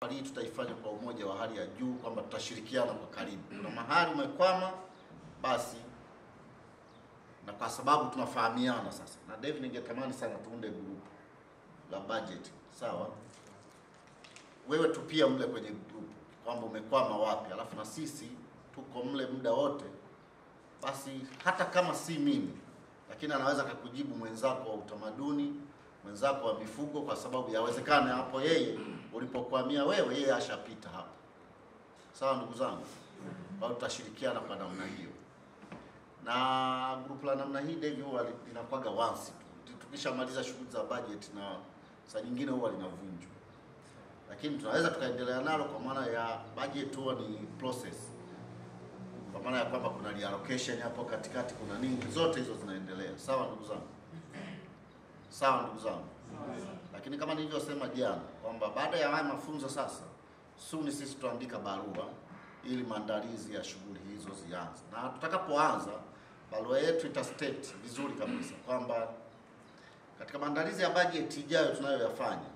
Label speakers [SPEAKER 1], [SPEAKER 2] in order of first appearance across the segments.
[SPEAKER 1] Hii tutaifanya kwa umoja wa hali ya juu, kwamba tutashirikiana kwa karibu. Kuna mahali umekwama basi, na kwa sababu tunafahamiana sasa, na David, ningetamani sana tuunde group la budget, sawa? Wewe tu pia mle kwenye group kwamba umekwama wapi, alafu na sisi tuko mle muda wote. Basi hata kama si mimi, lakini anaweza kukujibu mwenzako wa utamaduni, mwenzako wa mifugo, kwa sababu yawezekana hapo yeye ulipokuamia wewe yeye ashapita hapo. Sawa ndugu zangu? Kwa tutashirikiana kwa namna hiyo. Na group la namna hii David huwa linakuwaga once tu. Tukishamaliza shughuli za budget, na saa nyingine huwa linavunjwa. Lakini tunaweza tukaendelea nalo, kwa maana ya budget huwa ni process. Kwa maana ya kwamba kuna reallocation hapo katikati, kuna nini, zote hizo zinaendelea. Sawa ndugu zangu? Sawa ndugu zangu? Lakini kama nilivyosema jana kwamba baada ya haya mafunzo sasa, soon sisi tutaandika barua ili maandalizi ya shughuli hizo zianze. Na tutakapoanza, barua yetu itastate vizuri kabisa kwamba katika maandalizi ya budget ijayo tunayoyafanya,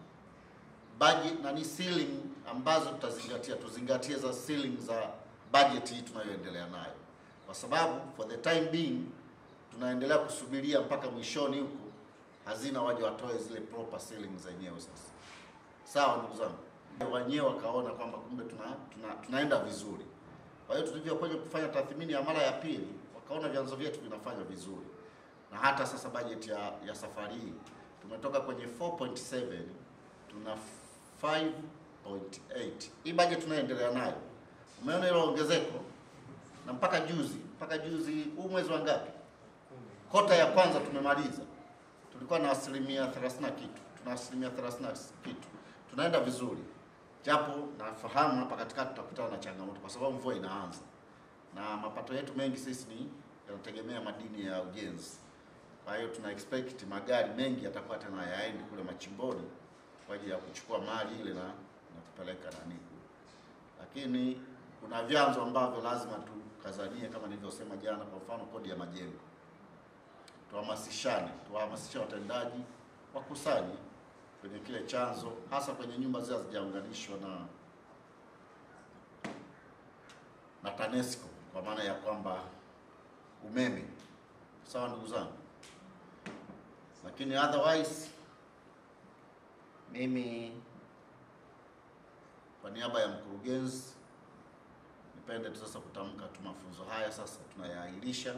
[SPEAKER 1] budget na ni ceiling ambazo tutazingatia, tuzingatie za ceiling za budget hii tunayoendelea nayo, kwa sababu for the time being tunaendelea kusubiria mpaka mwishoni huko hazina waje watoe zile proper ceiling zenyewe sasa. Sawa ndugu zangu? Wenyewe wakaona kwamba kumbe tunaenda vizuri. Kwa hiyo tulivyokuja kufanya tathmini ya mara ya pili, wakaona vyanzo vyetu vinafanya vizuri. Na hata sasa budget ya safari hii tumetoka kwenye 4.7 tuna 5.8. Hii budget tunaendelea nayo, umeona hilo ongezeko, na mpaka juzi huu mwezi wa ngapi? Kota ya kwanza tumemaliza. Tulikuwa na 30% kitu. Tuna 30% kitu. Tunaenda vizuri. Japo nafahamu hapa katikati tutakutana na changamoto kwa sababu mvua inaanza. Na mapato yetu mengi sisi ni yanategemea madini ya ujenzi. Kwa hiyo tuna expect magari mengi yatakuwa tena yaende kule machimboni kwa ajili ya kuchukua mali ile na kupeleka nani. Lakini kuna vyanzo ambavyo lazima tukazanie, kama nilivyosema jana, kwa mfano kodi ya majengo. Tuhamasishe watendaji wakusanye kwenye kile chanzo, hasa kwenye nyumba zile hazijaunganishwa na TANESCO, kwa maana ya kwamba umeme. Sawa ndugu zangu? Lakini otherwise mimi kwa niaba ya mkurugenzi nipende tu sasa kutamka tu mafunzo haya sasa tunayaahirisha.